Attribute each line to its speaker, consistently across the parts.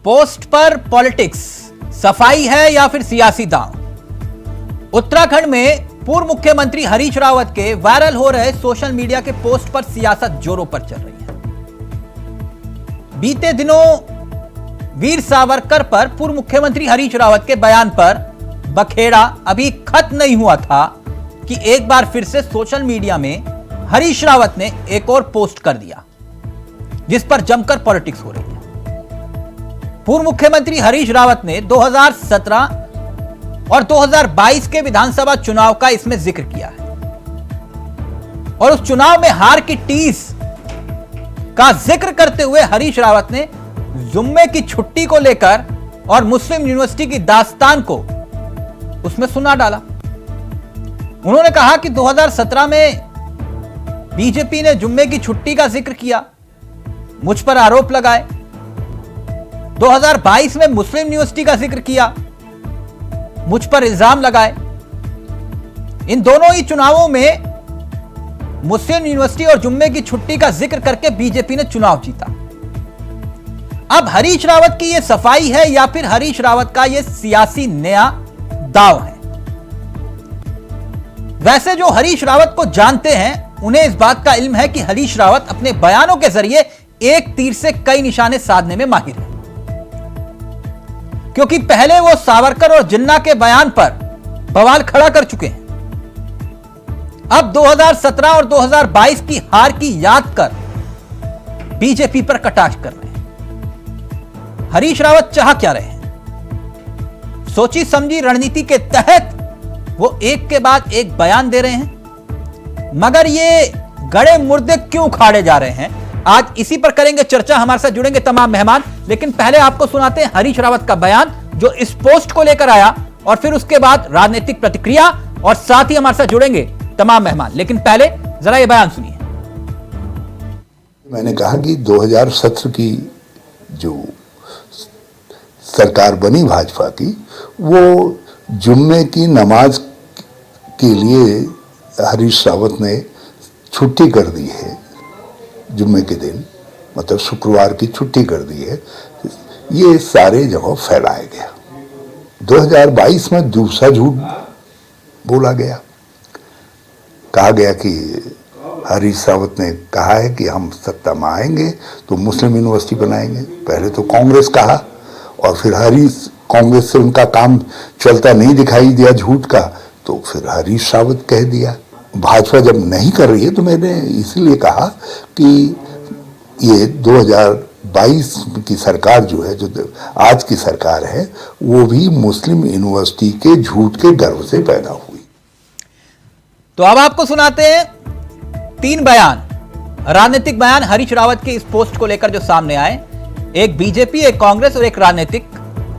Speaker 1: Post पर politics, सफाई है या फिर सियासी दांव। उत्तराखंड में पूर्व मुख्यमंत्री हरीश रावत के वायरल हो रहे सोशल मीडिया के पोस्ट पर सियासत जोरों पर चल रही है। बीते दिनों वीर सावरकर पर पूर्व मुख्यमंत्री हरीश रावत के बयान पर बखेड़ा अभी खत्म नहीं हुआ था कि एक बार फिर से सोशल मीडिया में हरीश रावत ने एक और पोस्ट कर दिया जिस पर जमकर पॉलिटिक्स हो रही है। पूर्व मुख्यमंत्री हरीश रावत ने 2017 और 2022 के विधानसभा चुनाव का इसमें जिक्र किया है और उस चुनाव में हार की टीस का जिक्र करते हुए हरीश रावत ने जुम्मे की छुट्टी को लेकर और मुस्लिम यूनिवर्सिटी की दास्तान को उसमें सुना डाला। उन्होंने कहा कि 2017 में बीजेपी ने जुम्मे की छुट्टी का जिक्र किया, मुझ पर आरोप लगाए। 2022 में मुस्लिम यूनिवर्सिटी का जिक्र किया, मुझ पर इल्जाम लगाए। इन दोनों ही चुनावों में मुस्लिम यूनिवर्सिटी और जुम्मे की छुट्टी का जिक्र करके बीजेपी ने चुनाव जीता। अब हरीश रावत की यह सफाई है या फिर हरीश रावत का यह सियासी नया दांव है। वैसे जो हरीश रावत को जानते हैं उन्हें इस बात का इल्म है कि हरीश रावत अपने बयानों के जरिए एक तीर से कई निशाने साधने में माहिर है, क्योंकि पहले वो सावरकर और जिन्ना के बयान पर बवाल खड़ा कर चुके हैं। अब 2017 और 2022 की हार की याद कर बीजेपी पर कटाक्ष कर रहे हैं। हरीश रावत चाह क्या रहे हैं? सोची समझी रणनीति के तहत वो एक के बाद एक बयान दे रहे हैं, मगर ये गड़े मुर्दे क्यों खाड़े जा रहे हैं? आज इसी पर करेंगे चर्चा। हमारे साथ जुड़ेंगे तमाम मेहमान, लेकिन पहले आपको सुनाते हैं हरीश रावत का बयान जो इस पोस्ट को लेकर आया और फिर उसके बाद राजनीतिक प्रतिक्रिया और साथ ही हमारे साथ जुड़ेंगे तमाम मेहमान। लेकिन पहले जरा ये बयान सुनिए।
Speaker 2: मैंने कहा कि 2017 की जो सरकार बनी भाजपा की, वो जुम्मे की नमाज के लिए हरीश रावत ने छुट्टी कर दी है। जुम्मे के दिन मतलब शुक्रवार की छुट्टी कर दी है। ये सारे जगह फैलाया गया। 2022 में दूसरा झूठ बोला गया। कहा गया कि हरीश रावत ने कहा है कि हम सत्ता में आएंगे तो मुस्लिम यूनिवर्सिटी बनाएंगे। पहले तो कांग्रेस कहा और फिर कांग्रेस से उनका काम चलता नहीं दिखाई दिया झूठ का, तो फिर हरीश रावत कह दिया। भाजपा जब नहीं कर रही है तो मैंने इसलिए कहा कि ये 2022 की सरकार जो है, जो आज की सरकार है, वो भी मुस्लिम यूनिवर्सिटी के झूठ के गर्व से पैदा हुई।
Speaker 1: तो अब आपको सुनाते हैं 3 बयान, राजनीतिक बयान हरीश रावत के इस पोस्ट को लेकर जो सामने आए। एक बीजेपी, एक कांग्रेस और एक राजनीतिक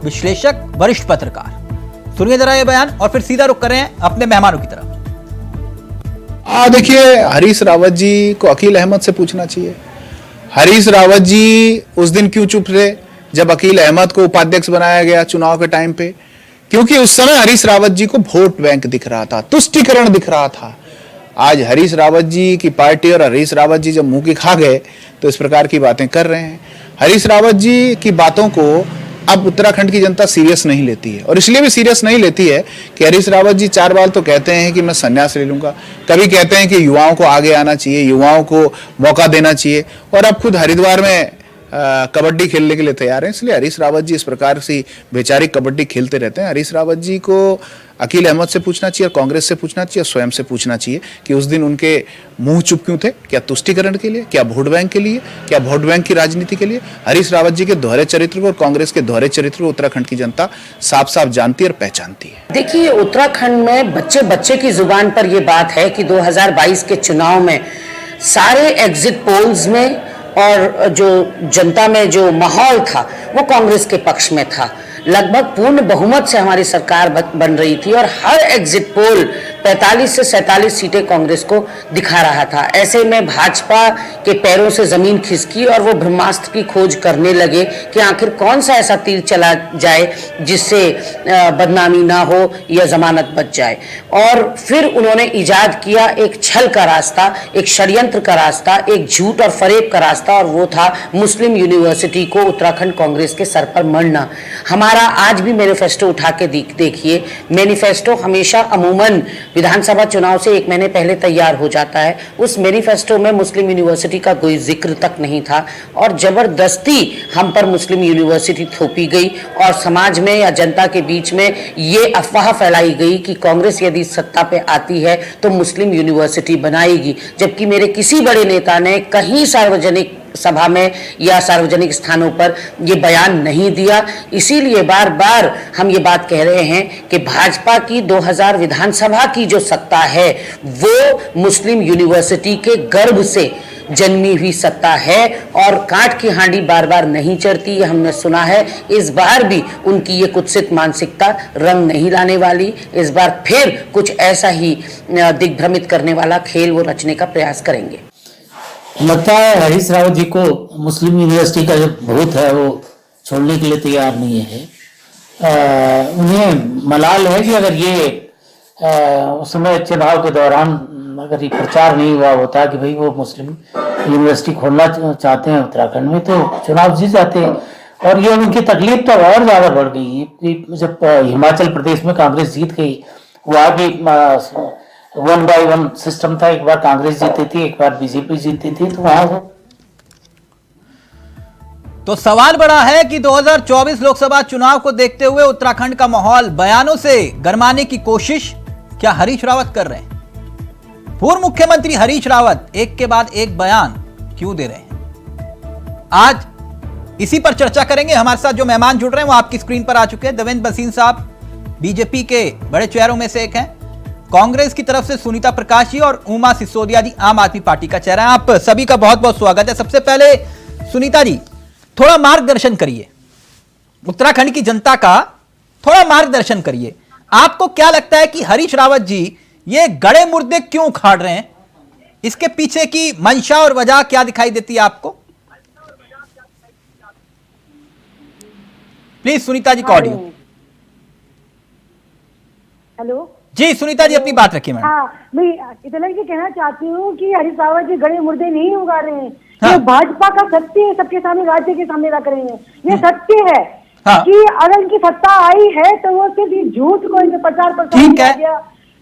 Speaker 1: विश्लेषक, वरिष्ठ पत्रकार। सुनिए जरा ये बयान और फिर सीधा रुख करें अपने मेहमानों की तरफ।
Speaker 3: देखिए, हरीश रावत जी को अकील अहमद से पूछना चाहिए। हरीश रावत जी उस दिन क्यों चुप रहे जब अकील अहमद को उपाध्यक्ष बनाया गया चुनाव के टाइम पे? क्योंकि उस समय हरीश रावत जी को वोट बैंक दिख रहा था, तुष्टीकरण दिख रहा था। आज हरीश रावत जी की पार्टी और हरीश रावत जी जब मुंह की खा गए तो इस प्रकार की बातें कर रहे हैं। हरीश रावत जी की बातों को अब उत्तराखंड की जनता सीरियस नहीं लेती है, और इसलिए भी सीरियस नहीं लेती है कि हरीश रावत जी 4 बार तो कहते हैं कि मैं संन्यास ले लूंगा, कभी कहते हैं कि युवाओं को आगे आना चाहिए, युवाओं को मौका देना चाहिए, और अब खुद हरिद्वार में कबड्डी खेलने के लिए तैयार हैं। इसलिए हरीश रावत जी इस प्रकार से वैचारिक कबड्डी खेलते रहते हैं। हरीश रावत जी को अकील अहमद से पूछना चाहिए, कांग्रेस से पूछना चाहिए, स्वयं से पूछना चाहिए कि उस दिन उनके मुंह चुप क्यों थे? क्या तुष्टीकरण के लिए, क्या वोट बैंक के लिए, क्या वोट बैंक की राजनीति के लिए? हरीश रावत जी के दोहरे चरित्र को और कांग्रेस के दोहरे चरित्र को उत्तराखंड की जनता साफ साफ जानती है और पहचानती है।
Speaker 4: देखिए, उत्तराखंड में बच्चे बच्चे की जुबान पर यह बात है कि 2022 के चुनाव में सारे एग्जिट पोल्स में और जो जनता में जो माहौल था वो कांग्रेस के पक्ष में था। लगभग पूर्ण बहुमत से हमारी सरकार बन रही थी और हर एग्जिट पोल 45 से 47 सीटें कांग्रेस को दिखा रहा था। ऐसे में भाजपा के पैरों से जमीन खिसकी और वो ब्रह्मास्त्र की खोज करने लगे कि आखिर कौन सा ऐसा तीर चला जाए जिससे बदनामी ना हो या जमानत बच जाए। और फिर उन्होंने इजाद किया एक छल का रास्ता, एक षड्यंत्र का रास्ता, एक झूठ और फरेब का रास्ता, और वो था मुस्लिम यूनिवर्सिटी को उत्तराखंड कांग्रेस के सर पर मढ़ना। हमारा आज भी मैनिफेस्टो उठा के देखिए, मैनिफेस्टो हमेशा अमूमन विधानसभा चुनाव से 1 महीने पहले तैयार हो जाता है। उस मैनिफेस्टो में मुस्लिम यूनिवर्सिटी का कोई जिक्र तक नहीं था और जबरदस्ती हम पर मुस्लिम यूनिवर्सिटी थोपी गई और समाज में या जनता के बीच में ये अफवाह फैलाई गई कि कांग्रेस यदि सत्ता पे आती है तो मुस्लिम यूनिवर्सिटी बनाएगी, जबकि मेरे किसी बड़े नेता ने कहीं सार्वजनिक सभा में या सार्वजनिक स्थानों पर यह बयान नहीं दिया। इसीलिए बार बार हम ये बात कह रहे हैं कि भाजपा की 2000 विधानसभा की जो सत्ता है वो मुस्लिम यूनिवर्सिटी के गर्भ से जन्मी हुई सत्ता है और काट की हांडी बार बार नहीं चढ़ती, ये हमने सुना है। इस बार भी उनकी ये कुत्सित मानसिकता रंग नहीं लाने वाली। इस बार फिर कुछ ऐसा ही दिग्भ्रमित करने वाला खेल वो रचने का प्रयास करेंगे।
Speaker 5: लगता है हरीश रावत जी को मुस्लिम यूनिवर्सिटी का जो भूत है वो छोड़ने के लिए तैयार नहीं है। उन्हें मलाल है कि अगर ये उस समय चुनाव के दौरान अगर ये प्रचार नहीं हुआ होता कि भाई वो मुस्लिम यूनिवर्सिटी खोलना चाहते हैं उत्तराखंड में, तो चुनाव जीत जाते हैं। और ये उनकी तकलीफ तो और ज्यादा बढ़ गई जब हिमाचल प्रदेश में कांग्रेस जीत गई। वहाँ भी 1 by 1 सिस्टम था, एक बार कांग्रेस जीती थी, एक बार बीजेपी जीती थी, तो वहां
Speaker 1: तो सवाल बड़ा है कि 2024 लोकसभा चुनाव को देखते हुए उत्तराखंड का माहौल बयानों से गरमाने की कोशिश क्या हरीश रावत कर रहे हैं? पूर्व मुख्यमंत्री हरीश रावत एक के बाद एक बयान क्यों दे रहे हैं? आज इसी पर चर्चा करेंगे। हमारे साथ जो मेहमान जुड़ रहे हैं वो आपकी स्क्रीन पर आ चुके हैं। देवेंद्र भसीन साहब बीजेपी के बड़े चेहरों में से एक हैं, कांग्रेस की तरफ से सुनीता प्रकाश जी और उमा सिसोदिया जी आम आदमी पार्टी का चेहरा है। आप सभी का बहुत बहुत स्वागत है। सबसे पहले सुनीता जी, थोड़ा मार्गदर्शन करिए, उत्तराखंड की जनता का थोड़ा मार्गदर्शन करिए। आपको क्या लगता है कि हरीश रावत जी ये गड़े मुर्दे क्यों उखाड़ रहे हैं? इसके पीछे की मंशा और वजह क्या दिखाई देती है आपको? प्लीज सुनीता जी का ऑडियो।
Speaker 6: हेलो
Speaker 1: जी सुनीता जी, अपनी बात रखिए मैडम।
Speaker 6: हाँ, मैं इतना ही कहना चाहती हूँ कि हरीश रावत जी गड़े मुर्दे नहीं उगा रहे हैं।
Speaker 1: हाँ।
Speaker 6: ये भाजपा का सत्य है, सबके सामने, राज्य के सामने रख रहे हैं। ये सत्य है
Speaker 1: हाँ।
Speaker 6: कि अगर इनकी सत्ता आई है तो वो सिर्फ झूठ को इनके प्रचार प्रसार
Speaker 1: ठीक है,
Speaker 6: किया,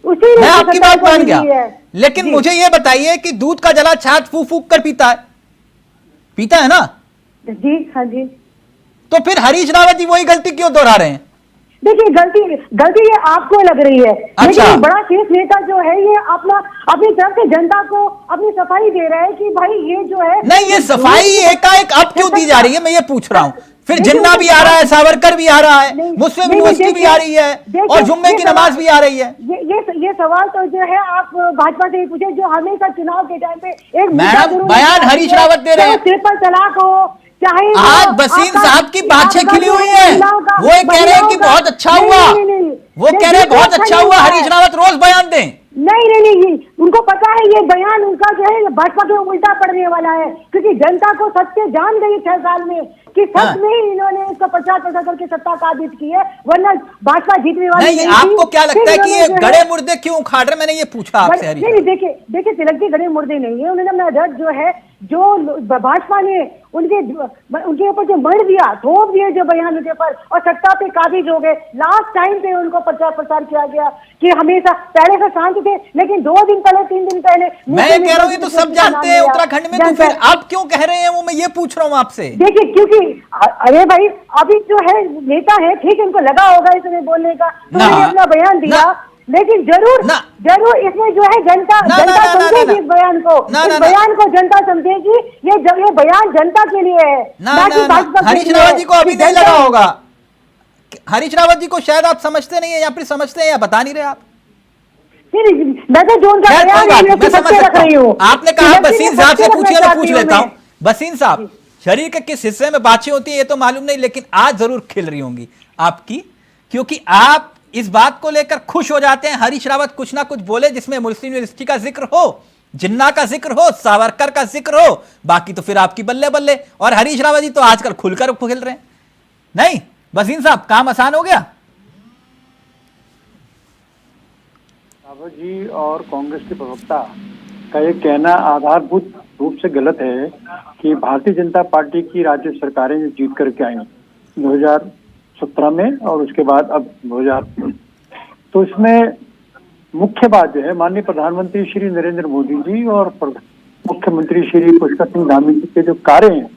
Speaker 6: उसी
Speaker 1: मैं आपकी बात मान गया, लेकिन
Speaker 6: जी।
Speaker 1: मुझे ये बताइए कि दूध का जला छाछ फूक फूक कर पीता है ना?
Speaker 6: जी हाँ जी।
Speaker 1: तो फिर हरीश रावत जी वही गलती क्यों दोहरा रहे हैं?
Speaker 6: देखिए, गलती ये आपको लग रही है,
Speaker 1: अच्छा।
Speaker 6: लेकिन ये बड़ा शीर्ष नेता जो है ये अपनी तरफ से जनता को अपनी सफाई दे रहा है कि भाई ये जो है
Speaker 1: नहीं, ये सफाई एकाएक अब क्यों दी जा रही है, मैं ये पूछ रहा हूँ। फिर
Speaker 6: देखिए,
Speaker 1: जिन्ना भी आ रहा है, सावरकर भी आ रहा है,
Speaker 6: नहीं,
Speaker 1: मुस्लिम
Speaker 6: नहीं,
Speaker 1: यूनिवर्सिटी भी
Speaker 6: देखिए,
Speaker 1: आ रही है
Speaker 6: देखिए,
Speaker 1: और जुम्मे
Speaker 6: ये
Speaker 1: की
Speaker 6: सवाल-
Speaker 1: नमाज भी आ रही है।
Speaker 6: ये सवाल तो जो है आप भाजपा से ही पूछे, जो हमेशा चुनाव के टाइम पे एक मुद्दा
Speaker 1: मैडम,
Speaker 6: जरूर
Speaker 1: बयान
Speaker 6: उठाते
Speaker 1: हरीश
Speaker 6: हैं,
Speaker 1: रावत दे रहे हैं।
Speaker 6: चाहे ट्रिपल तलाक हो, चाहे वो
Speaker 1: आज बसीर
Speaker 6: आपका-
Speaker 1: साहब की बातें
Speaker 6: आपका
Speaker 1: खिली
Speaker 6: जो
Speaker 1: हुई है,
Speaker 6: महिलाओं का-
Speaker 1: वो ये कह रहे हैं कि
Speaker 6: महिलाओं का-
Speaker 1: बहुत अच्छा
Speaker 6: नहीं,
Speaker 1: हुआ,
Speaker 6: नहीं,
Speaker 1: वो कह रहे हैं बहुत अच्छा हुआ, हरीश रावत रोज बयान दें।
Speaker 6: नहीं, उनको पता है ये बयान उनका जो है भाजपा के उल्टा पड़ने वाला है, क्योंकि जनता को सत्य जान गई 6 साल में कि
Speaker 1: हाँ।
Speaker 6: सच में ही इन्होंने इसका प्रचार प्रसार करके सत्ता काबिज की है, वरना भाजपा जीतने वाली
Speaker 1: नहीं,
Speaker 6: नहीं
Speaker 1: आपको
Speaker 6: थी।
Speaker 1: क्या लगता है
Speaker 6: फिर
Speaker 1: कि ये
Speaker 6: इन्होंने जो है-
Speaker 1: गड़े मुर्दे क्यों उखाड़ रहे? मैंने ये पूछा आपसे हरीश।
Speaker 6: नहीं, देखिए तिलक जी गड़े मुर्दे नहीं है। उन्होंने अपना रथ जो है, जो भाजपा ने उनके ऊपर जो मर दिया, थोप दिए जो बयान उनके ऊपर, और सत्ता पे काबिज हो गए। लास्ट टाइम पे उनको प्रचार प्रसार किया गया कि हमेशा पहले से शांत थे, लेकिन 2 दिन पहले 3 दिन पहले
Speaker 1: मैं कह रहा हूँ ये तो सब जानते हैं उत्तराखंड में, तो फिर आप क्यों कह रहे हैं वो, मैं ये पूछ रहा हूँ आपसे।
Speaker 6: देखिए, क्योंकि अरे भाई अभी जो है नेता है, ठीक है, इनको लगा होगा इसमें बोलने का, तो उन्होंने अपना बयान दिया, लेकिन जरूर इसमें जो है जनता समझेगी इस बयान को, इस बयान को जनता समझेगी। ये बयान जनता के लिए है, ना कि भाजपा के लिए।
Speaker 1: हरीश रावत जी को अभी नहीं लगा होगा, हरीश रावत जी को शायद आप समझते नहीं है, या फिर समझते हैं या बता नहीं रहे आप।
Speaker 6: मैं तो जो उनका बयान है मैं समझ रख रही हूँ।
Speaker 1: आपने कहा बसीन साहब से पूछिए, मैं पूछ लेता हूँ। बसीन साहब, शरीर के किस हिस्से में बातें होती है ये तो मालूम नहीं, लेकिन आज जरूर खिल रही होंगी आपकी, क्योंकि आप इस बात को लेकर खुश हो जाते हैं हरीश रावत कुछ ना कुछ बोले जिसमें मुस्लिम यूनिवर्सिटी का जिक्र हो, जिन्ना का जिक्र हो, सावरकर का जिक्र हो, बाकी तो फिर आपकी बल्ले बल्ले। और हरीश रावत जी तो आजकल खुलकर खेल रहे हैं। नहीं वसीम साहब, काम आसान हो गया।
Speaker 7: रावत जी और कांग्रेस के प्रवक्ता का ये कहना आधारभूत रूप से गलत है कि भारतीय जनता पार्टी की राज्य सरकारें जो जीत करके आई 2017 में और उसके बाद अब 2000, तो इसमें मुख्य बात जो है माननीय प्रधानमंत्री श्री नरेंद्र मोदी जी और मुख्यमंत्री श्री पुष्कर सिंह धामी जी के जो कार्य हैं,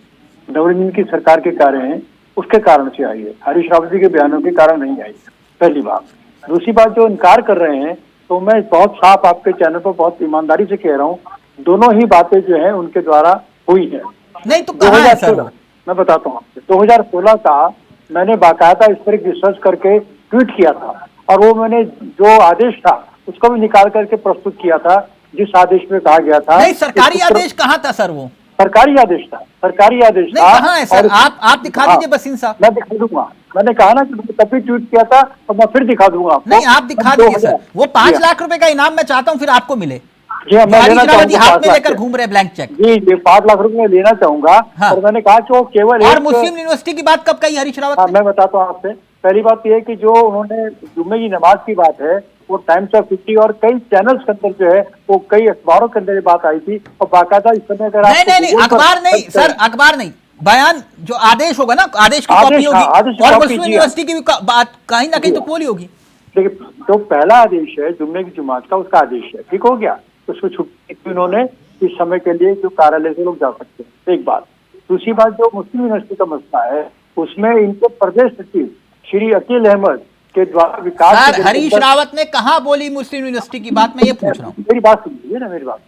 Speaker 7: नवरंजन की सरकार के कार्य हैं, उसके कारण से आई है। हरीश रावत जी के बयानों के कारण नहीं आई है, पहली बात। दूसरी बात, जो इनकार कर रहे हैं, तो मैं बहुत साफ आपके चैनल पर बहुत ईमानदारी से कह रहा हूँ, दोनों ही बातें जो है उनके द्वारा हुई है।
Speaker 1: नहीं तो कहाँ है सर?
Speaker 7: मैं बताता हूँ आपसे, 2016 का मैंने बाकायदा इस पर रिसर्च करके ट्वीट किया था, और वो मैंने जो आदेश था उसको भी निकाल करके प्रस्तुत किया था, जिस आदेश में कहा गया था।
Speaker 1: नहीं, सरकारी आदेश कहाँ था सर? वो
Speaker 7: सरकारी आदेश था, सरकारी आदेश था।
Speaker 1: कहाँ है सर? आप दिखा दीजिए वसीम साहब।
Speaker 7: मैं दिखा दूंगा, मैंने कहा ना कि तभी ट्वीट किया था, और मैं फिर दिखा दूंगा आपको।
Speaker 1: नहीं, आप दिखा दीजिए सर। वो 5 लाख रुपए का इनाम मैं चाहता हूँ फिर आपको मिले।
Speaker 7: जी हाँ, मैं लेना
Speaker 1: हाथ में
Speaker 7: चाहूंगा,
Speaker 1: लेकर घूम रहे ब्लैंक चेक।
Speaker 7: जी 5 लाख रुपए लेना चाहूंगा।
Speaker 1: हाँ।
Speaker 7: और मैंने कहा कि वो केवल
Speaker 1: और मुस्लिम यूनिवर्सिटी की बात कब कही हरीश रावत ने?
Speaker 7: मैं बताता हूँ आपसे। पहली बात यह है कि जो उन्होंने जुम्मे की नमाज की बात है, वो टाइम्स ऑफ इंडिया और कई चैनल्स के अंदर जो है, वो कई अखबारों के अंदर ये बात आई थी, और बाकायदा इस समय अगर
Speaker 1: नहीं, अखबार नहीं सर, अखबार नहीं, बयान जो आदेश होगा ना, आदेश की कॉपी होगी, और मुस्लिम यूनिवर्सिटी की बात कहीं ना कहीं तो बोली होगी।
Speaker 7: देखिए, जो पहला आदेश है जुम्मे की जुमात का, उसका आदेश है, ठीक हो गया। उसमें छुट्टी थी उन्होंने, इस समय के लिए जो कार्यालय से लोग जा सकते हैं, एक बात। दूसरी बात, जो मुस्लिम यूनिवर्सिटी का मसला है, उसमें इनके प्रदेश सचिव श्री अकील अहमद के द्वारा विकास।
Speaker 1: सर हरीश रावत ने कहाँ बोली मुस्लिम यूनिवर्सिटी की बात? मैं ये पूछ रहा हूँ,
Speaker 7: मेरी बात सुनिए ना, मेरी बात।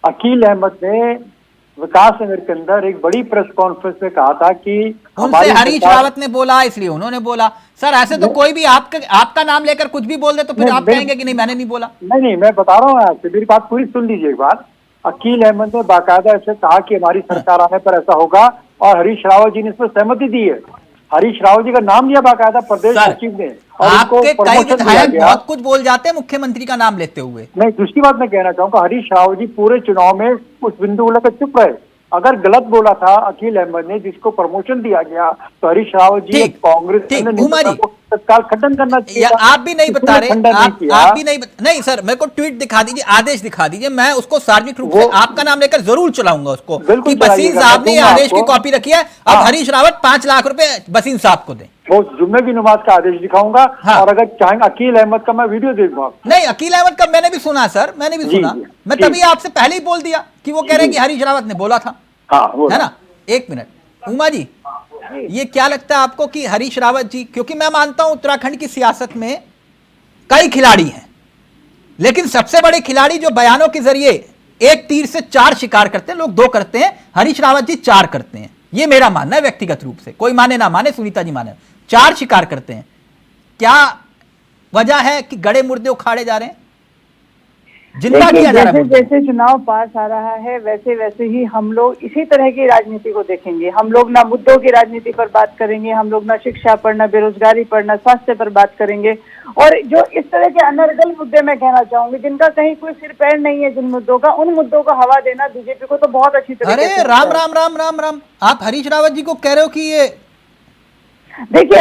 Speaker 7: अकील अहमद ने विकास नगर के अंदर एक बड़ी प्रेस कॉन्फ्रेंस में कहा था कि
Speaker 1: उनसे हरीश रावत ने बोला, इसलिए उन्होंने बोला। सर ऐसे तो कोई भी आपका नाम लेकर कुछ भी बोल दे तो फिर आप कहेंगे कि नहीं मैंने नहीं बोला।
Speaker 7: नहीं, मैं बता रहा हूँ आपसे, मेरी बात पूरी सुन लीजिए एक बार। अकील अहमद ने बाकायदा ऐसे कहा कि हमारी सरकार आने पर ऐसा होगा, और हरीश रावत जी ने इस पर सहमति दी है। हरीश रावत जी का नाम लिया बाकायदा प्रदेश सचिव ने, और
Speaker 1: आपके कई विधायक बहुत कुछ बोल जाते हैं मुख्यमंत्री का नाम लेते हुए।
Speaker 7: नहीं, दूसरी बात मैं कहना चाहूंगा, हरीश रावत जी पूरे चुनाव में उस बिंदु को लेकर चुप रहे। अगर गलत बोला था अकील अहमद ने, जिसको प्रमोशन दिया गया, तो हरीश रावत जी कांग्रेस तत्काल खंडन करना चाहिए।
Speaker 1: आप भी नहीं बता रहे, आप भी नहीं सर, मेरे को ट्वीट दिखा दीजिए, आदेश दिखा दीजिए, मैं उसको सार्वजनिक रूप से आपका नाम लेकर जरूर चलाऊंगा उसको कि बसीन साहब ने आदेश की कॉपी रखी है, अब हरीश रावत 5 लाख रुपए बसीन साहब को दें।
Speaker 7: वो जुम्मे की नमाज का आदेश दिखाऊंगा। और अगर चाहेंगे अकील अहमद का मैं वीडियो दे दूंगा।
Speaker 1: नहीं, अकील अहमद का मैंने भी सुना सर, मैंने भी सुना। मैं तभी आपसे पहले ही बोल दिया कि वो कह रहे हैं कि हरीश रावत ने बोला था। है ना? एक मिनट उमा जी, ये क्या लगता है आपको कि हरीश रावत जी, क्योंकि मैं मानता हूं उत्तराखंड की सियासत में कई खिलाड़ी हैं, लेकिन सबसे बड़े खिलाड़ी जो बयानों के जरिए एक तीर से 4 शिकार करते हैं, लोग 2 करते हैं, हरीश रावत जी 4 करते हैं। ये मेरा मानना है व्यक्तिगत रूप से, कोई माने ना माने, सुनीता जी माने, 4 शिकार करते हैं। क्या वजह है कि गड़े मुर्दे उखाड़े जा रहे हैं, जिंदा किया जा रहा है?
Speaker 6: जैसे चुनाव पास आ रहा है, वैसे वैसे ही हम लोग इसी तरह की राजनीति को देखेंगे। हम लोग ना मुद्दों की राजनीति पर बात करेंगे, हम लोग ना शिक्षा पर, ना बेरोजगारी पर, ना स्वास्थ्य पर बात करेंगे। और जो इस तरह के अनर्गल मुद्दे मैं कहना चाहूंगी, जिनका कहीं कोई सिर पैर नहीं है, जिन मुद्दों का, उन मुद्दों को हवा देना बीजेपी को तो बहुत अच्छी तरह।
Speaker 1: अरे राम राम राम राम राम, आप हरीश रावत जी को कह रहे हो कि ये
Speaker 6: देखिए,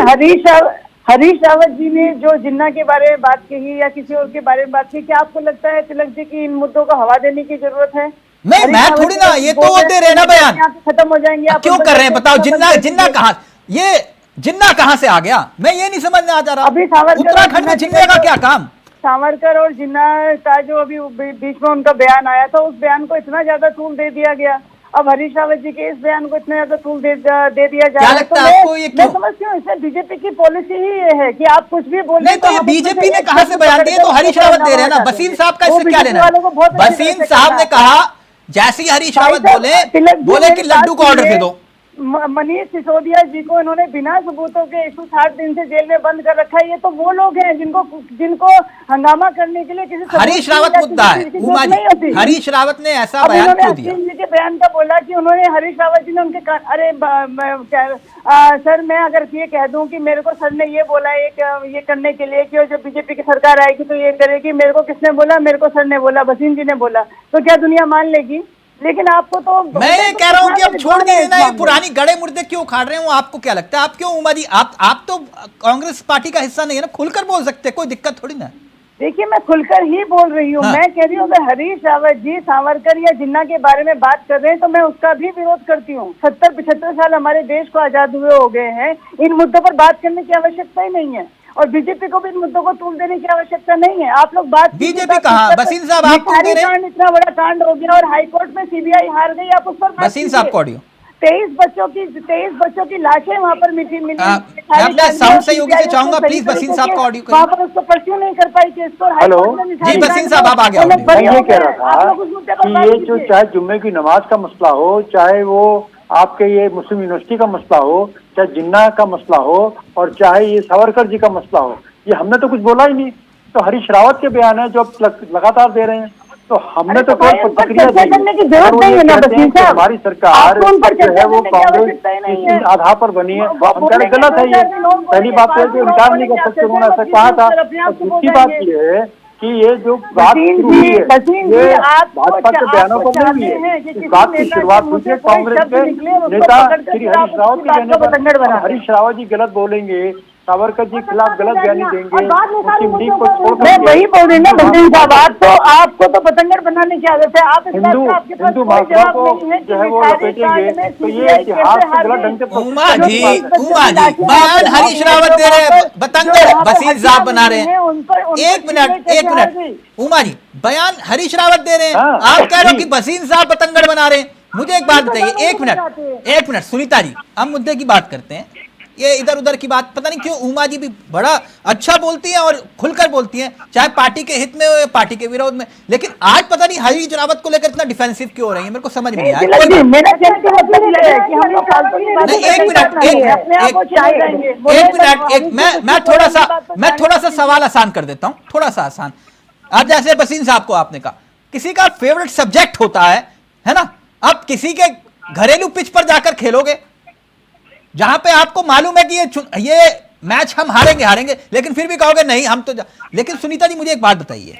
Speaker 6: हरीश रावत जी ने जो जिन्ना के बारे में बात कही या किसी और के बारे में बात की, क्या आपको लगता है तिलक जी की इन मुद्दों को हवा देने की जरूरत है?
Speaker 1: मैं थोड़ी ना, ये तो वो दे रहे ना बयान,
Speaker 6: खत्म हो जाएंगे। आप
Speaker 1: क्यों कर रहे हैं बताओ? जिन्ना कहाँ से आ गया? मैं ये नहीं समझ में आ जा रहा।
Speaker 6: अभी
Speaker 1: उत्तराखंड में जिन्ने का क्या काम?
Speaker 6: सावरकर और जिन्ना का जो अभी बीच में उनका बयान आया था, उस बयान को इतना ज्यादा तूल दे दिया गया। अब हरीश रावत जी के इस बयान को इतना ज्यादा तूल दे दिया जा रहा है। तो मैं समझती हूँ इसमें बीजेपी की पॉलिसी ही ये है कि आप कुछ भी बोले।
Speaker 1: नहीं तो ये बीजेपी ने कहा से बयान दिए, तो हरीश रावत दे रहे हैं ना। बसीन साहब का इससे क्या लेना? बसीन साहब ने कहा जैसे ही हरीश रावत बोले कि लड्डू को ऑर्डर दे दो।
Speaker 6: मनीष सिसोदिया जी को इन्होंने बिना सबूतों के 160 दिन से जेल में बंद कर रखा है। ये तो वो लोग हैं जिनको हंगामा करने के लिए किसी
Speaker 1: हरीश रावत मुद्दा है उमा जी। हरीश रावत ने ऐसा बयान क्यों दिया?
Speaker 6: जी के बयान का बोला कि उन्होंने हरीश रावत जी ने उनके सर मैं अगर ये कह दूं कि मेरे को सर ने ये बोला ये करने के लिए कि जब बीजेपी की सरकार आएगी तो ये करेगी, मेरे को किसने बोला? मेरे को सर ने बोला, भसीन जी ने बोला, तो क्या दुनिया मान लेगी? लेकिन आपको तो
Speaker 1: मैं ये कह रहा हूँ कि अब छोड़ दीजिए ना, ये पुरानी गड़े मुर्दे क्यों उखाड़ रहे हो? आपको क्या लगता है? आप क्यों उमा जी, आप तो कांग्रेस पार्टी का हिस्सा नहीं है ना, खुलकर बोल सकते हैं, कोई दिक्कत थोड़ी ना।
Speaker 6: देखिए मैं खुलकर ही बोल रही हूँ। मैं कह रही हूँ अगर हरीश रावत जी सावरकर या जिन्ना के बारे में बात कर रहे हैं तो मैं उसका भी विरोध करती हूँ। 70-75 साल हमारे देश को आजाद हुए हो गए हैं, इन मुद्दों पर बात करने की आवश्यकता ही नहीं है और बीजेपी को भी इन मुद्दों को तूल देने की आवश्यकता नहीं है। आप लोग बात
Speaker 1: बीजेपी कहाँ? भसीन साहब आप
Speaker 6: इतना बड़ा कांड हो गया और हाईकोर्ट में सीबीआई हार गई, आप उस पर
Speaker 1: भसीन साहब को ऑडियो
Speaker 6: 23 बच्चों की लाशें वहाँ पर मिली।
Speaker 1: अपने साउंड सहयोगी से चाहूंगा प्लीज भसीन साहब को ऑडियो
Speaker 6: वहाँ पर उसको परस्यू नहीं कर पाई केस को।
Speaker 7: हेलो
Speaker 1: जी भसीन साहब आप आ गए।
Speaker 7: मैं ये कह रहा था कि ये जो चाहे जुम्मे की नमाज का मसला हो, चाहे वो आपके ये मुस्लिम यूनिवर्सिटी का मसला हो, चाहे जिन्ना का मसला हो और चाहे ये सावरकर जी का मसला हो, ये हमने तो कुछ बोला ही नहीं। तो हरीश रावत के बयान है जो लगातार दे रहे हैं, तो हमने तो कोई प्रतिक्रिया
Speaker 6: करने की जरूरत नहीं है ना भसीन साहब।
Speaker 7: हमारी सरकार जो है वो कांग्रेस के आधार पर बनी है, हम कह रहे गलत है ये। पहली बात तो इनकार नहीं कर सकते, उन्होंने ऐसा कहा था। दूसरी बात ये है कि ये जो बात शुरू हुई है ये भाजपा के बयानों पर नहीं है, इस बात की शुरुआत हुई है कांग्रेस के नेता श्री हरीश रावत के कहने पर। हरीश रावत जी गलत बोलेंगे, सावरकर जी खिलाफ गलत बयानी देंगे, मुस्लिम लीग को छोड़कर
Speaker 6: मैं वही बोल रही ना भसीन साहब, आपको तो पतंगर बनाने की आदत है। आप
Speaker 7: हिंदू महासभा को जो है वो लपेटेंगे तो ये इतिहास को गलत ढंग से
Speaker 1: उमा जी बयान हरीश रावत दे रहे हैं, बतंगड़ भसीन साहब बना रहे हैं। एक मिनट उमा जी, बयान हरीश रावत दे रहे हैं, आप कह रहे हो कि भसीन साहब बतंगड़ बना रहे हैं। मुझे एक बात बताइए, एक मिनट सुनीता जी, हम मुद्दे की बात करते हैं। ये इधर उधर की बात पता नहीं क्यों उमा जी भी बड़ा अच्छा बोलती हैं और खुलकर बोलती हैं, चाहे पार्टी के हित में हो पार्टी के विरोध में, लेकिन आज पता नहीं हरीश रावत को लेकर इतना डिफेंसिव क्यों हो रही है, मेरे को समझ में नहीं आया। मैं थोड़ा सा सवाल आसान कर देता हूं, थोड़ा सा आसान। अब जैसे भसीन साहब को आपने कहा किसी का फेवरेट सब्जेक्ट होता है ना, अब किसी के घरेलू पिच पर जाकर खेलोगे जहां पे आपको मालूम है कि ये मैच हम हारेंगे, लेकिन फिर भी कहोगे नहीं हम तो लेकिन सुनीता जी मुझे एक बात बताइए,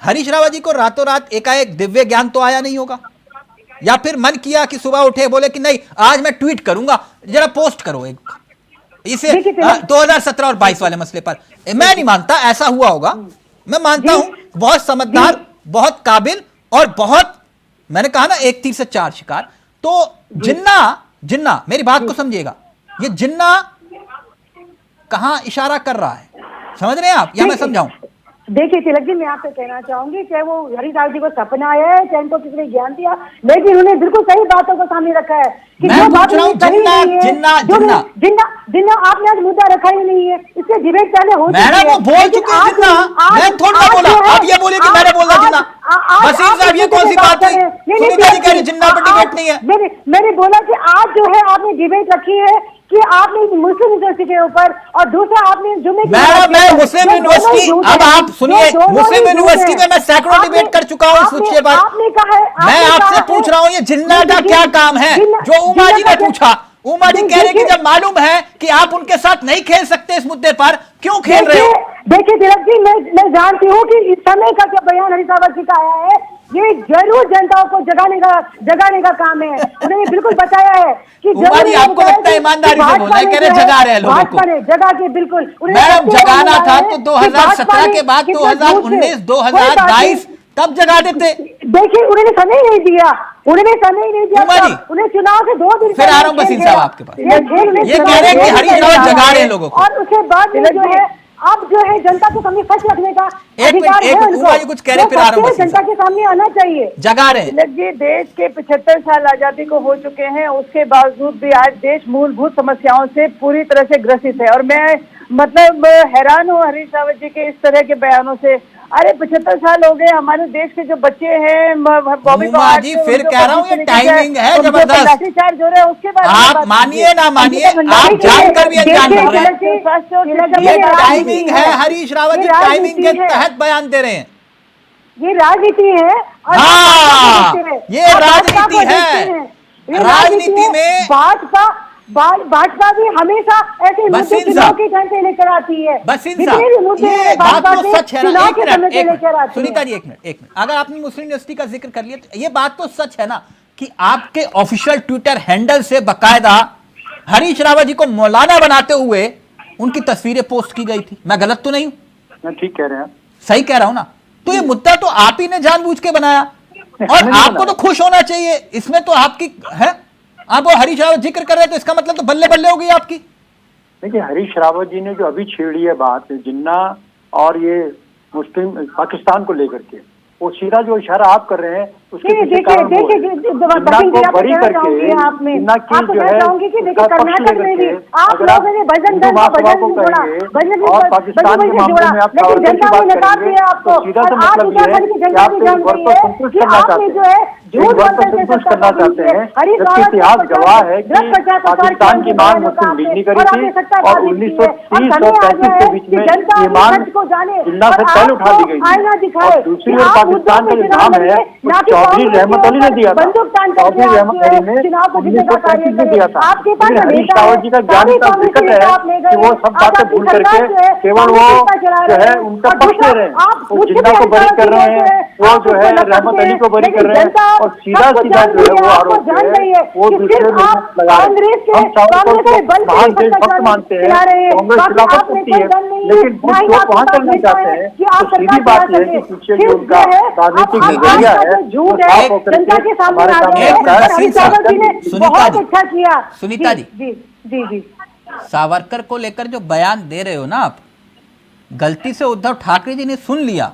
Speaker 1: हरीश रावत जी को रातों रात एकाएक दिव्य ज्ञान तो आया नहीं होगा, या फिर मन किया कि सुबह उठे बोले कि नहीं आज मैं ट्वीट करूंगा, जरा पोस्ट करो एक इसे 2017 और 22 वाले मसले पर। मैं नहीं मानता ऐसा हुआ होगा, मैं मानता हूं बहुत समझदार, बहुत काबिल और बहुत, मैंने कहा ना एक तीर से चार शिकार। तो जिन्ना मेरी बात को समझिएगा, ये जिन्ना कहां इशारा कर रहा है, समझ रहे हैं आप या मैं समझाऊं?
Speaker 6: देखिए तिलक जी, मैं आपसे कहना चाहूंगी चाहे वो हरीश रावत जी को सपना आया है, चाहे इनको किसी ने ज्ञान दिया, लेकिन उन्होंने बिल्कुल सही बातों को सामने रखा है कि जो बात जिन्ना आपने आज मुद्दा रखा ही नहीं है, इससे डिबेट पहले हो चुकी है।
Speaker 1: वो बोल चुके हैं जिन्ना, मैं थोड़ा बोला, आप ये बोलिए कि मैंने बोला जिन्ना। वसीम साहब ये कौन सी बात है? सुनीता जी कह रही जिन्ना पर डिबेट नहीं है।
Speaker 6: मैंने बोला कि आज जो है आपने डिबेट रखी है कि आपने मुस्लिम यूनिवर्सिटी के ऊपर और दूसरा आपने जुम्मे
Speaker 1: मैं मुस्लिम यूनिवर्सिटी, अब आप सुनिए, मुस्लिम यूनिवर्सिटी में मैं सैकड़ों डिबेट कर चुका हूं इस विषय पर।
Speaker 6: आपने कहा है,
Speaker 1: मैं आपसे पूछ रहा हूं ये जिन्ना का क्या काम है जो उमा जी ने पूछा। उमा जी कह रहे कि जब मालूम है कि आप उनके साथ नहीं खेल सकते इस मुद्दे पर, क्यों खेल रहे हो?
Speaker 6: देखिए तिलक जी, मैं जानती हूँ कि इस समय का जो बयान हरीश रावत जी का आया है ये जरूर जनताओं को जगाने का काम है। उन्होंने बिल्कुल बताया है कि
Speaker 1: आपको लगता है ईमानदारी से बोलना है, कह रहे जगा रहे हैं लोगों को,
Speaker 6: जगा के बिल्कुल
Speaker 1: मैडम जगाना था तो 2017 के बाद 2019, 2022 तब जगा देते।
Speaker 6: देखिए उन्होंने समय नहीं दिया, उन्हें चुनाव से 2 दिन
Speaker 1: फिर आ रहा हूं भसीन साहब आपके पास, ये कह रहे हैं कि हरीश रावत जगा रहे हैं लोगों को,
Speaker 6: और उसके बाद जो है अब जो है जनता को सामने फर्स्ट रखने का अधिकार है उनको,
Speaker 1: कुछ कह रहे फिर आ रहा हूं
Speaker 6: जनता के सामने आना चाहिए।
Speaker 1: जगा रहे हैं
Speaker 6: जी, देश के 75 साल आजादी को हो चुके हैं, उसके बावजूद भी आज देश मूलभूत समस्याओं से पूरी तरह से ग्रसित है, और मैं मतलब हैरान हूँ हरीश रावत जी के इस तरह के बयानों से। अरे 75 साल हो गए, हमारे देश के जो बच्चे हैं बॉबी
Speaker 1: उमा जी, फिर कह रहा हूँ ये टाइमिंग है जबरदस्त।
Speaker 6: लाठीचार्ज हो रहा है, उसके बाद
Speaker 1: आप मानिए ना मानिए, आप जानकर भी अनजान कर रहे हैं। ये टाइमिंग है, हरीश रावत जी टाइमिंग के तहत बयान दे रहे हैं।
Speaker 6: ये राजनीति है।
Speaker 1: हाँ, ये राजनीति है। राजनीति में
Speaker 6: भाजपा भी हमेशा ऐसे मुद्दे चुनाव के टाइम पे लेकर आती है।
Speaker 1: ये बात तो सच है ना। एक मिनट सुनीता जी, एक मिनट। अगर आपने मुस्लिम यूनिवर्सिटी का जिक्र कर लिया तो ये बात तो सच है ना कि आपके ऑफिशियल ट्विटर हैंडल से बकायदा हरीश रावत जी को मौलाना बनाते हुए उनकी तस्वीरें पोस्ट की गई थी। मैं गलत तो नहीं हूं?
Speaker 7: ठीक कह रहे हैं,
Speaker 1: सही कह रहा हूं ना? तो ये मुद्दा तो आप ही ने जानबूझ के बनाया और आपको तो खुश होना चाहिए इसमें। तो आपकी है, आप वो हरीश रावत जिक्र कर रहे हैं तो इसका मतलब तो बल्ले बल्ले हो गई आपकी।
Speaker 7: देखिए, हरीश रावत जी ने जो अभी छेड़ी है बात जिन्ना और ये मुस्लिम पाकिस्तान को लेकर के, वो सीधा जो इशारा आप कर रहे हैं उसके पीछे कारण वो है। जिन्ना को बरी करके जिन्ना की जो है उसका पक्ष लेकर के अगर आप हिंदू महासभा को कहेंगे और पाकिस्तान के मामले में आप सावरकर की बात करेंगे तो सीधा सा मतलब ये है कि आप तो वर्ग को संतुष्ट करना चाहते हैं, वर्ग को संतुष्ट करना चाहते हैं, जबकि इतिहास गवाह है कि पाकिस्तान की मांग मुस्लिम लीग ने करी थी और 1930 और 35 के बीच में ये मांग जिन्ना से पहले उठा दी गई थी। और दूसरी ओर पाकिस्तान का जो नाम है वो चौधरी रहमत अली ने दिया था। चौधरी रहमत अली ने 1935 में दिया था। हरीश रावत जी का ज्ञान का दिक्कत है कि वो सब बातें भूल करके केवल वो जो है उनका पक्ष ले रहे हैं। वो जिन्ना को बरी कर रहे हैं, वो जो है रहमत अली को बरी कर रहे हैं और सीधा सीधा जो है वो आरोप है वो दूसरे लोग लगा रहे हैं। हम चारों को महान देशभक्त मानते हैं, कांग्रेस खिलाफत करती है, लेकिन कुछ लोग वहां चलना चाहते हैं। तो सीधी बात यह है कि पीछे जो उनका राजनीतिक नजरिया है साफ होकर के हमारे सामने।
Speaker 1: सुनीता जी, सावरकर को लेकर जो बयान दे रहे हो ना आप, गलती से उद्धव ठाकरे जी ने सुन लिया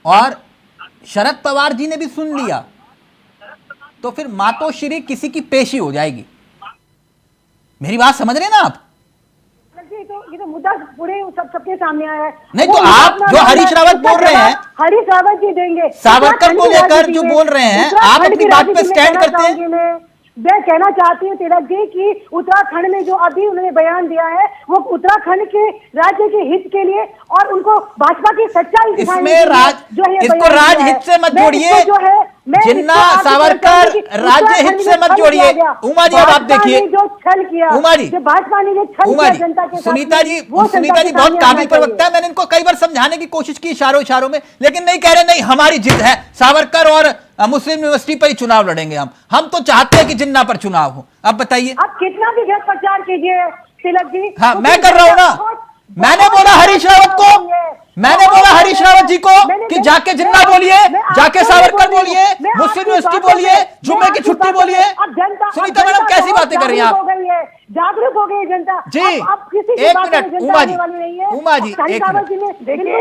Speaker 1: और शरद पवार जी ने भी सुन लिया तो फिर मातोश्री किसी की पेशी हो जाएगी। मेरी बात समझ रहे हैं ना आप?
Speaker 6: ये तो मुद्दा पूरे सबके सामने आया है।
Speaker 1: नहीं तो आप जो हरीश रावत बोल रहे हैं,
Speaker 6: हरीश रावत जी देंगे
Speaker 1: सावरकर को लेकर जो बोल रहे हैं, आप अपनी बात पे स्टैंड करते हैं।
Speaker 6: मैं कहना चाहती हूँ तिलक जी कि उत्तराखंड में जो अभी उन्होंने बयान दिया है वो उत्तराखंड के राज्य के हित के लिए और उनको भाजपा की सच्चाई
Speaker 1: इसमें इसको राजहित से मत जोड़िए।
Speaker 6: जो है
Speaker 1: जिन्ना सावरकर राज्य हित से मत जोड़िए। उमा जी अब आप देखिए,
Speaker 6: जो छल किया
Speaker 1: उमा जी,
Speaker 6: भाजपा ने जो छल किया जनता के साथ,
Speaker 1: सुनीता जी बहुत काबिल प्रवक्ता है। मैंने इनको कई बार समझाने की कोशिश की इशारों में, लेकिन नहीं कह रहे नहीं हमारी जिद है सावरकर और मुस्लिम यूनिवर्सिटी पर ही चुनाव लड़ेंगे हम तो चाहते हैं कि जिन्ना पर चुनाव हो। अब बताइए,
Speaker 6: आप कितना भी गलत प्रचार कीजिए तिलक जी।
Speaker 1: हाँ, मैं कर रहा हूं ना। मैंने बोला हरीश रावत जी को कि जाके जिन्ना बोलिए, जाके सावरकर बोलिए, मुस्लिम यूनिवर्सिटी बोलिए, जुम्मे की छुट्टी बोलिए। सुनीता मैडम कैसी बातें कर रही हैं आप?
Speaker 6: जागरूक हो गई जनता
Speaker 1: जी। एक मिनट उमा जी एक मिनट देखिए,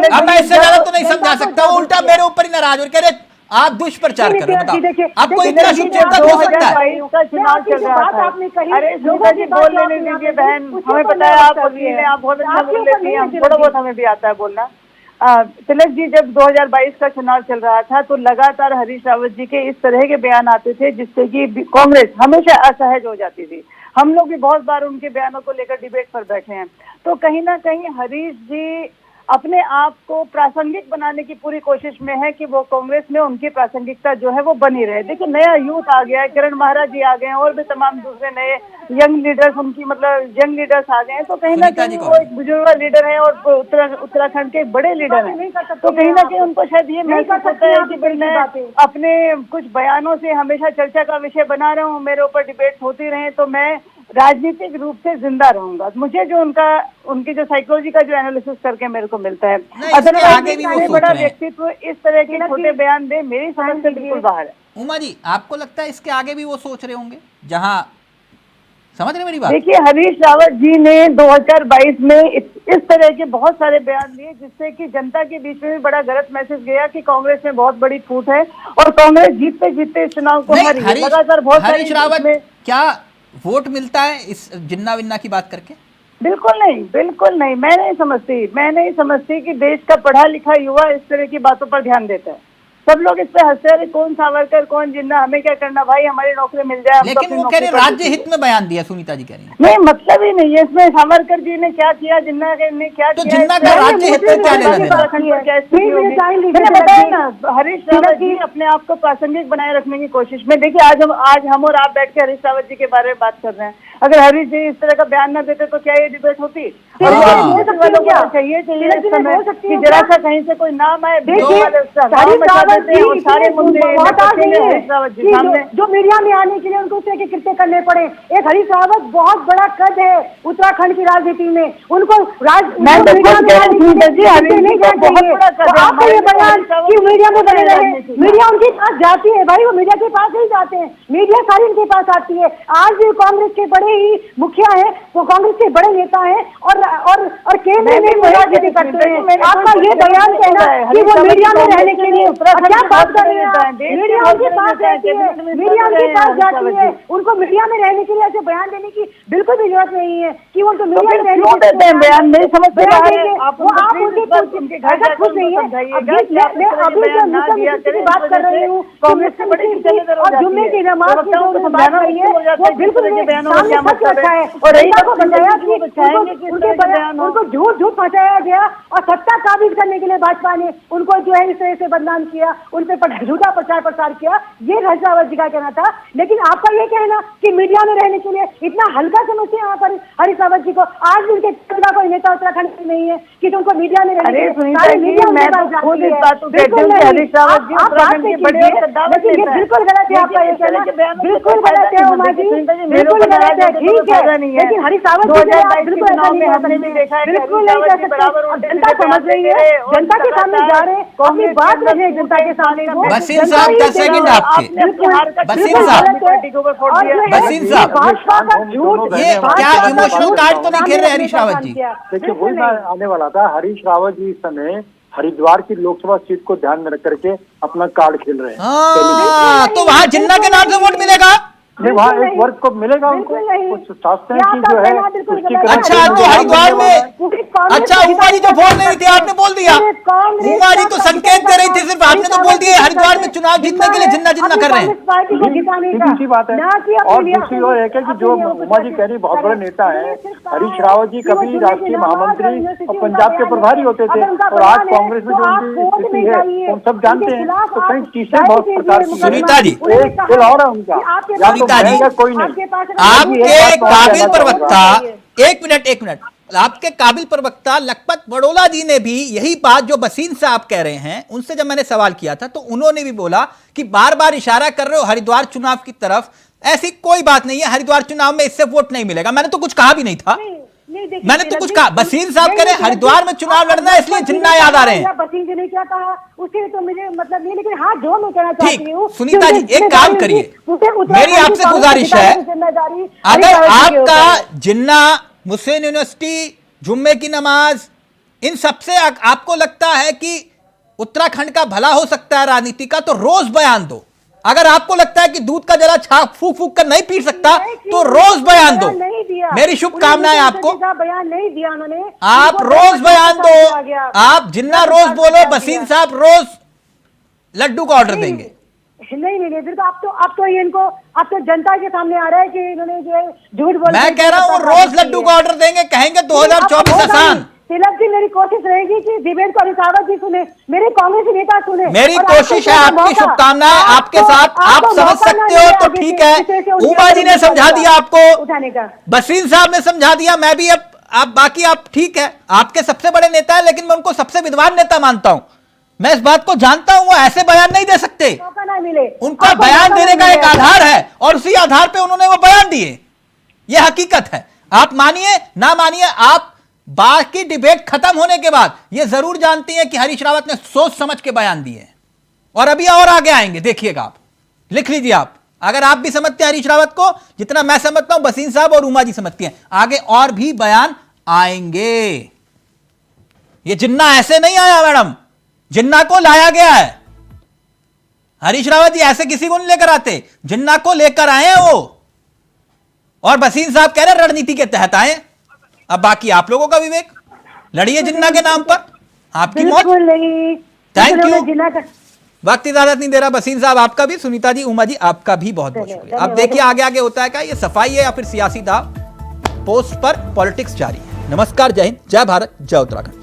Speaker 1: अब मैं इससे ज्यादा तो नहीं समझा सकता। उल्टा मेरे ऊपर ही नाराज हो कह रहे आप दुष्प्रचार कर रहे हो। बताओ आपको इतना शुभ चेतना हो सकता है?
Speaker 6: चुनाव चल रहा था। अरे लोगों जी बोल लेने दीजिए बहन, हमें पता है आप वकील हैं, आप बहुत अच्छा बोल लेती हैं, थोड़ा बहुत हमें भी आता है बोलना। तिलक जी, जब 2022 का चुनाव चल रहा था तो लगातार हरीश रावत जी के इस तरह के बयान आते थे जिससे कि कांग्रेस हमेशा असहज हो जाती थी। हम लोग भी बहुत बार उनके बयानों को लेकर डिबेट पर बैठे हैं। तो कहीं ना कहीं हरीश जी अपने आप को प्रासंगिक बनाने की पूरी कोशिश में है कि वो कांग्रेस में उनकी प्रासंगिकता जो है वो बनी रहे। देखिए, नया यूथ आ गया है, किरण महाराज जी आ गए हैं और भी तमाम दूसरे नए यंग लीडर्स, उनकी मतलब यंग लीडर्स आ गए हैं। तो कहीं ना कहीं वो एक बुजुर्ग लीडर है और उत्तराखंड के बड़े लीडर हैं। तो कहीं ना कहीं उनको शायद ये महसूस होता है कि मैं अपने कुछ बयानों से हमेशा चर्चा का विषय बना रहा हूँ, मेरे ऊपर डिबेट होती रहे तो मैं राजनीतिक रूप से जिंदा रहूंगा। मुझे जो उनकी जो साइकोलॉजी का जो एनालिसिस करके मेरे को मिलता है, अदरवाइज बड़ा व्यक्तित्व इस तरह के छोटे बयान दे, मेरी समझ से बिल्कुल बाहर है।
Speaker 1: उमा जी, आपको लगता है इसके आगे भी वो सोच रहे होंगे? जहां समझ रहे मेरी बात?
Speaker 6: देखिए, हरीश रावत जी ने 2022 में इस तरह के बहुत सारे बयान दिए जिससे कि जनता के बीच में भी बड़ा गलत मैसेज गया कि कांग्रेस में बहुत बड़ी फूट है और कांग्रेस जीतते चुनाव को लगातार बहुत
Speaker 1: हरीश रावत क्या वोट मिलता है इस जिन्ना विन्ना की बात करके?
Speaker 6: बिल्कुल नहीं, बिल्कुल नहीं। मैं नहीं समझती कि देश का पढ़ा लिखा युवा इस तरह की बातों पर ध्यान देता है। सब लोग इस पे हंसते रहे, कौन सावरकर कौन जिन्ना, हमें क्या करना भाई, हमारी नौकरी मिल जाए।
Speaker 1: लेकिन वो कह रहे राज्य हित में बयान दिया, सुनीता जी कह रही है।
Speaker 6: नहीं, मतलब ही नहीं है इसमें सावरकर जी ने क्या किया, जिन्ना ने क्या
Speaker 1: तो
Speaker 6: किया।
Speaker 1: जिन्ना का राज्य हित में क्या लेना देना?
Speaker 6: मैंने बताया ना, हरीश रावत जी अपने आप को प्रासंगिक बनाए रखने की कोशिश में। देखिए आज हम और आप बैठ के हरीश रावत जी के बारे में बात कर रहे हैं। अगर हरीश जी इस तरह का बयान न देते तो क्या ये डिबेट होती? चाहिए इस समय कि जरा सा कहीं से कोई नाम आए, सारे मुद्दे जो मीडिया में आने के लिए उनको उस तरह के कृत्य करने पड़े। एक हरीश रावत बहुत बड़ा कद है उत्तराखंड की राजनीति में, उनको मीडिया में बने रहे। मीडिया उनके पास जाती है भाई, वो मीडिया के पास नहीं जाते हैं, मीडिया सारी उनके पास आती है। आज भी कांग्रेस के बड़े ही मुखिया हैं, वो कांग्रेस के बड़े नेता हैं और केंद्र में राजनीति करते हैं। आपका ये बयान कहना कि वो मीडिया में रहने के लिए क्या बात कर रहे हैं? मीडिया उनके पास रहती है, मीडिया उनके पास जाती है, उनको मीडिया में रहने के लिए ऐसे बयान देने की बिल्कुल भी जरूरत नहीं है कि उनको मीडिया में रहने देते हैं बयान। नहीं समझ आप उनके घर ऐसा खुश नहीं है। अभी जो मुस्लिम की बात कर रही हूँ, कांग्रेस के बड़े और जुम्मे की नमाज की जो बात कही है वो बिल्कुल सामने सच रखा है और जनता को बताया कि उनको झूठ पहुंचाया गया और सत्ता काबिज करने के लिए भाजपा ने उनको जो है इस तरह से बदनाम किया, उन पर झूठा प्रचार किया। ये हरीश रावत जी का कहना था। लेकिन आपका ये कहना कि मीडिया में रहने के लिए इतना हल्का समझते हैं यहाँ पर हरीश रावत जी को। आज भी उनके कोई नेता उत्तराखंड में नहीं है कि तुमको मीडिया में रहने बिल्कुल गलत है। आपका ये कहना बिल्कुल गलत है उमा जी, बिल्कुल गलत है। ठीक है, लेकिन हरीश रावत जी बिल्कुल ऐसा नहीं हमने भी देखा है, बिल्कुल नहीं कर सकते। जनता समझ रही है, जनता के सामने जा रहे हैं, अपनी बात रखे जनता के सामने।
Speaker 1: बसीन साहब 10 सेकंड आपके। बसीन साहब
Speaker 6: भाजपा का झूठ,
Speaker 1: ये क्या इमोशनल कार्ड तो नहीं खेल रहे हरीश रावत जी?
Speaker 7: देखिए वही मैं आने वाला था। हरीश रावत जी इस समय हरिद्वार की लोकसभा सीट को ध्यान में रख करके अपना कार्ड खेल रहे हैं।
Speaker 1: तो वहाँ जिन्ना के नाम से वोट मिलेगा?
Speaker 7: नहीं, वहाँ एक वर्ग को मिलेगा उनको शास्त्र की जो है उसकी।
Speaker 1: अच्छा, तो हरिद्वार में अच्छा उमा जी तो बोल नहीं थी, आपने बोल दिया। उमा जी तो संकेत दे रही थी, सिर्फ आपने तो बोल दिया हरिद्वार में चुनाव जीतने के लिए जिन्ना कर रहे हैं।
Speaker 7: सीधी बात है। और दूसरी ओर है कि जो उमा जी कह रही बहुत बड़े नेता है, हरीश रावत जी कभी राष्ट्रीय महामंत्री और पंजाब के प्रभारी होते थे और आज कांग्रेस में जो उनकी स्थिति है हम सब जानते हैं। तो कई चीजें बहुत प्रकार की।
Speaker 1: सुनीता जी
Speaker 7: एक खेल और है उनका, कोई नहीं।
Speaker 1: आपके काबिल प्रवक्ता एक मिनट आपके काबिल प्रवक्ता लखपत बड़ोला जी ने भी यही बात जो बसीन साहब कह रहे हैं, उनसे जब मैंने सवाल किया था तो उन्होंने भी बोला कि बार बार इशारा कर रहे हो हरिद्वार चुनाव की तरफ, ऐसी कोई बात नहीं है, हरिद्वार चुनाव में इससे वोट नहीं मिलेगा। मैंने तो कुछ कहा भी नहीं था, मैंने तो कुछ कहा। बसीन साहब कह रहे हरिद्वार में चुनाव लड़ना है इसलिए जिन्ना याद आ रहे हैं।
Speaker 6: बसीन जी ने क्या कहा उसे तो मुझे मतलब नहीं, लेकिन हाँ जो मैं कहना चाहती हूँ
Speaker 1: सुनीता जी एक काम करिए, मेरी आपसे गुजारिश है, अगर आपका जिन्ना, मुस्लिम यूनिवर्सिटी, जुम्मे की नमाज, इन सबसे आपको लगता है कि उत्तराखंड का भला हो सकता है राजनीति का, तो रोज बयान दो। अगर आपको लगता है कि दूध का जला छाप फूक फूक कर नहीं पी सकता तो रोज बयान दो। मेरी शुभकामनाएं आपको।
Speaker 6: बयान नहीं दिया उन्होंने,
Speaker 1: आप रोज बयान दो, आप जिन्ना रोज बोलो, बसीन साहब रोज लड्डू का ऑर्डर देंगे।
Speaker 6: नहीं फिर तो आप तो इनको आप तो जनता के सामने आ रहा है कि इन्होंने जो है झूठ बोला।
Speaker 1: मैं कह रहा हूँ रोज लड्डू का ऑर्डर देंगे, कहेंगे 2024 आसान।
Speaker 6: तिलक जी मेरी कोशिश रहेगी कि डिबेट को हरीश रावत जी सुने, मेरे कांग्रेसी नेता सुने।
Speaker 1: मेरी कोशिश है, आपकी शुभकामनाएं आपके साथ। आप समझ सकते हो तो ठीक है। उमा जी ने समझा दिया आपको,
Speaker 6: उठाने का
Speaker 1: बसीन साहब ने समझा दिया, मैं भी अब आप बाकी आप ठीक है, आपके सबसे बड़े नेता है, लेकिन मैं उनको सबसे विद्वान नेता मानता हूं। मैं इस बात को जानता हूं, वो ऐसे बयान नहीं दे सकते। उनका बयान देने का एक आधार है और उसी आधार पे उन्होंने वो बयान दिए। ये हकीकत है, आप मानिए ना मानिए। आप बाकी डिबेट खत्म होने के बाद ये जरूर जानती हैं कि हरीश रावत ने सोच समझ के बयान दिए और अभी और आगे आएंगे, देखिएगा आप, लिख लीजिए आप। अगर आप भी समझते हैं हरीश रावत को जितना मैं समझता हूं, बसीन साहब और उमा जी समझती हैं, आगे और भी बयान आएंगे। ये जिन्ना ऐसे नहीं आया मैडम, जिन्ना को लाया गया है। हरीश रावत जी ऐसे किसी को नहीं लेकर आते, जिन्ना को लेकर आए हैं वो। और बसीन साहब कह रहे रणनीति के तहत आए। अब बाकी आप लोगों का विवेक, लड़िए जिन्ना के नाम पर, आपकी मौत।
Speaker 6: बिल्कुल नहीं।
Speaker 1: थैंक
Speaker 6: बिल्कुल
Speaker 1: यू।
Speaker 6: मैं जिन्ना का
Speaker 1: वक्त इजाजत नहीं दे रहा। बसीर साहब आपका भी, सुनीता जी, उमा जी आपका भी बहुत बहुत शुक्रिया। अब देखिए आगे आगे होता है क्या, ये सफाई है या फिर सियासी दाव। पोस्ट पर पॉलिटिक्स जारी है। नमस्कार, जय हिंद, जय भारत, जय उत्तराखंड।